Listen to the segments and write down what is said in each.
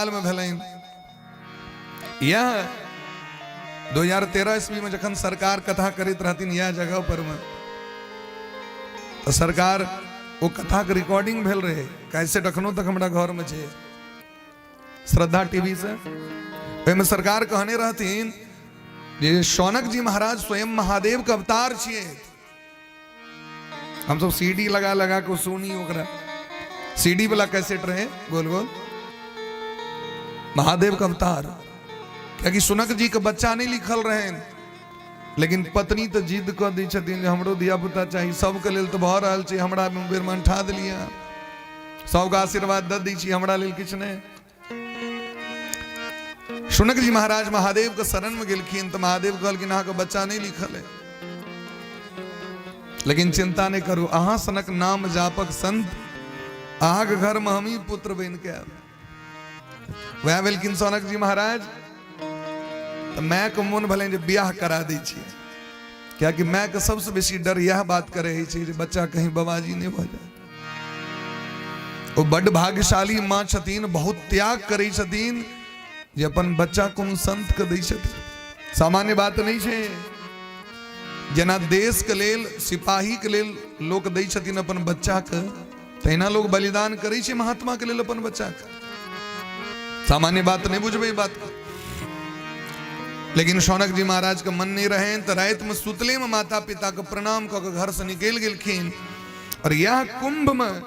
में भेलैन यह 2013 ईस्वी में जखन सरकार कथा करित रहथिन यह जगह पर में तो सरकार वो कथा के रिकॉर्डिंग भेल रहे कैसे अखनो तक हमारा घर में छे श्रद्धा टीवी से में सरकार कहने रहथिन जे शौनक जी महाराज स्वयं महादेव के अवतार छिए। हम सब सीडी लगा लगा के सुनी ओकरा सीडी वाला कैसेट रहे गोल गोल महादेव का अवतार क्या कि शौनक जी के बच्चा नहीं लिखल रहे लेकिन पत्नी तो जिद कर दी छथिन हमरो दिया पुता चाहिए सबके लेल तो भऽ रहल छै हमरा बेर में ठा देलिए सबके आशीर्वाद दे दी छी हमरा लेल किछ नहीं। शौनक जी महाराज महादेव के शरण में गेलखिन तो महादेव कहलखिन अहाँ के बच्चा नहीं लिखल है लेकिन चिंता नहीं करू अहाँ सनक नाम जापक संत अहाँ के घर में हम ही पुत्र बन के वह भेलखिन शौनक जी महाराज तो मैं के मन भले ब्याह करा दी छी क्या कि मैं के सबसे बेसी डर यह बात करे छै जे बच्चा कहीं बाबाजी नहीं हो जाए। वो बड़ भाग्यशाली माँ छथिन बहुत त्याग करे छथिन जे अपन बच्चा कोनो संत के दै छथिन सामान्य बात नहीं छै। जना देश के लेल सिपाही के लेल लोग दै छथिन अपन बच्चा के तहिना लोग बलिदान करे छै महात्मा के लेल अपन बच्चा के सामान्य बात नहीं बुझबे बात को। लेकिन शौनक जी महाराज के मन नहीं रहे तो रात में सुतले में माता पिता के प्रणाम क के घर से निकल गेलखिन और यह कुंभ में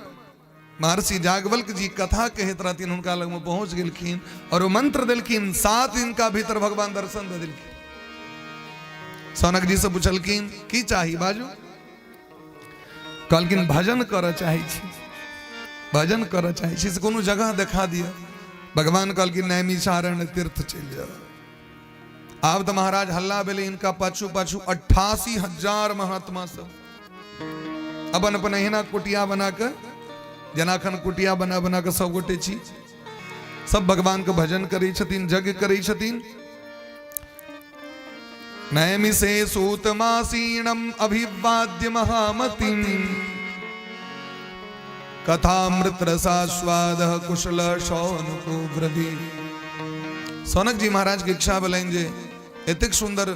महर्षि जागवल्क जी कथा कहत रहथिन उनका लग में पहुंच गेलखिन और वो मंत्र दिलखिन 7 दिन का भीतर भगवान दर्शन दे दिलखिन। शौनक जी से पूछलखिन की चाहिए बाजू कहलखिन भजन कर चाहे छी भजन कर चाहे छी से कोनो जगह दिखा दिया। भगवान कहलखिन नैमिषारण्य तीर्थ चल जाओ। अब तो महाराज हल्ला बेले इनका पाछू पाछू 88,000 महात्मा सब अपन अपन अहिना कुटिया बनाकर जनाखन कुटिया बना बना के सब गोटे छी सब भगवान के भजन करे छथिन जग करे छथिन। नैमिषे सूतमासीणम अभिवाद्य महामतिम कथामृत रसास्वाद कुशल शौनको ब्रवी। शौनक जी महाराज के इच्छा भेलनि जे एतेक सुंदर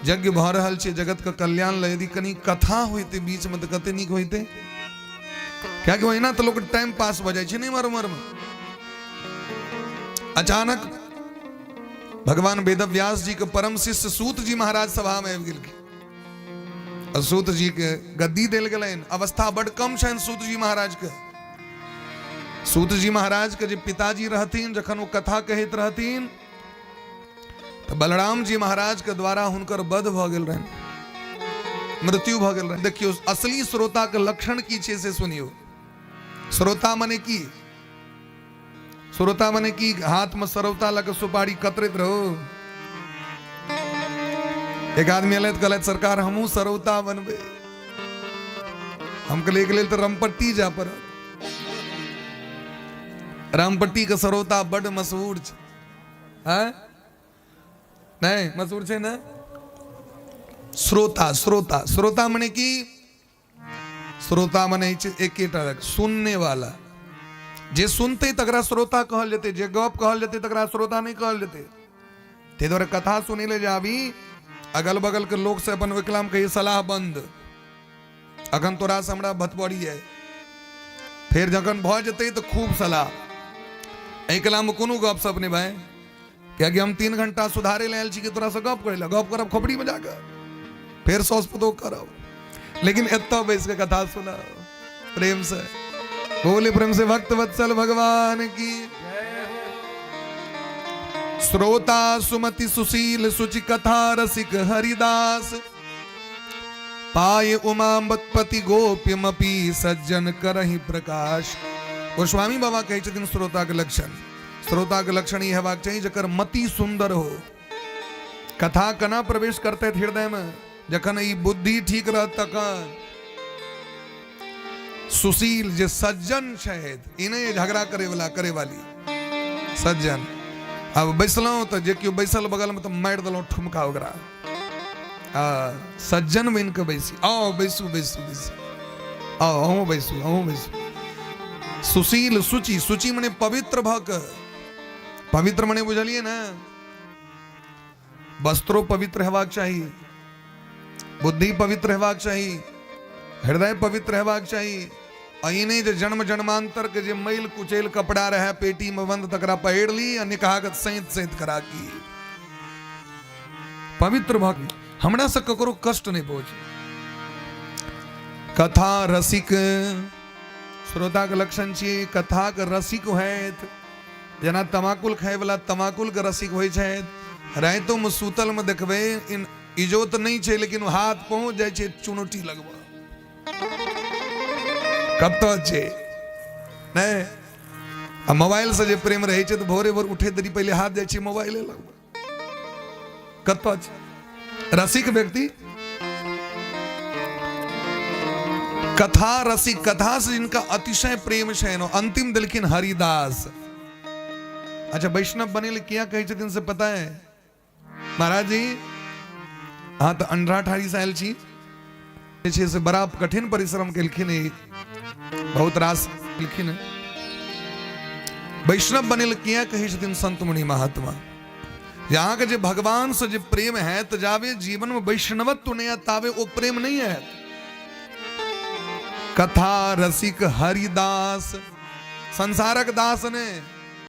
यज्ञ भऽ रहल छै जगत के कल्याण लेल यदि कनी कथा होइते बीच में तो कते नीक होइते क्या कि ओहिना तो लोग टाइम पास भऽ जाइ छै नहीं मर मर में। अचानक भगवान वेदव्यास जी के परम शिष्य सूत जी महाराज सभा में आबि गेलखिन और सूत जी के गद्दी देल गेलनि अवस्था बड़ कम छनि सूत जी महाराज के। सूत जी महाराज के जो पिताजी रहथिन जखन वो कथा कहत रहथिन तो बलराम जी महाराज के द्वारा हुनकर वध भ गेल रहनि मृत्यु भ गेल रहनि। देखियो असली श्रोता के लक्षण की छै से सुनियो। श्रोता मने की श्रोता मने की हाथ में सरौता लग सुपारी कतरत रहो। एक आदमी अलग कहलत सरकार हमहू सरौता बनबे हम के लेल तो रामपट्टी जा पर रामपट्टी के सरौता बड़ मशहूर है नहीं मशहूर है ना। श्रोता श्रोता श्रोता मने की श्रोता मने एकेटा सुनने वाला जे सुनते तकरा श्रोता कहल जेते जे गप कहल जेते तकरा श्रोता नहीं कहल जेते। ते द्वारा कथा सुने ले जाबी अगल बगल के लोग से अपन विकलाम कही सलाह बंद अखन तोरा से हमरा भतबड़ी है फिर जखन भ जेते तो खूब सलाह एहि कला में कोनो गप सप नहीं भाई क्या कि हम 3 घंटा सुधारे लेल छी कि तोरा से गप करे गप करब खोपड़ी में जाकर फिर सौस पतो करब लेकिन एतो बैस के कथा सुना प्रेम से बोले प्रेम से भक्त वत्सल भगवान की। श्रोता सुमति सुशील सुचि कथा रसिक हरिदास पाए उमापति गोप्यमपि सज्जन करहि प्रकाश। गोस्वामी बाबा कहे छथिन श्रोता के लक्षण ये हेबाक चाहिए जकर मति सुंदर हो। कथा कना प्रवेश करते हृदय में जखन ई बुद्धि ठीक रह तखन सुशील जे सज्जन शायद इन्हें झगड़ा करे वाली सज्जन। अब बैसलो तो जे क्यों बैसल बगल में तो मार दलो ठुमका ओकरा सज्जन बन के बैसी आओ बैसू बैसू बैसू आओ बैसू बैसू सुशील सुचि सुचि मने पवित्र भक पवित्र मने बुझलिए ना, वस्त्रों पवित्र हेबाक चाहिए, बुद्धि पवित्र हेबाक चाहिए, हृदय पवित्र हेबाक चाहिए। अने जे जन्म जन्मांतर के जे मैल कुचेल कपड़ा रहे पेटी में बंद तकरा पहिर ली और निकाह सैत सैत करा की पवित्र भक्त हमरा से ककरो कष्ट नहीं पहुंचे। कथा रसिक श्रोता के लक्षण छे, कथा के रसिक होत, जना तमाकुल खाए वाला तमाकुल के रसिक होय छै। रातों में सूतल में देखबे इन इजोत नहीं छे, लेकिन हाथ पहुंच जाए छे चुनौती लगवा कब तो छे नहीं। आ मोबाइल से जे प्रेम रहे छे तो भोरे भोर उठे देरी पहले हाथ जाए छे मोबाइल लगवा कत रसिक व्यक्ति। कथा रसिक, कथा से जिनका अतिशय प्रेम है नो अंतिम दिलखिन हरिदास। अच्छा वैष्णव बने क्या कहे छथिन से पता है महाराज जी? हाँ तो 18 साल छी से बड़ा कठिन परिश्रम केलखिन, बहुत रास केलखिन। वैष्णव बने क्या कहे छथिन संत मुनि महात्मा? यहाँ के जे भगवान से जे प्रेम है तो जावे जीवन में वैष्णवत्व नहीं आतावे वो प्रेम नहीं है। कथा रसिक हरिदास, संसारक दास ने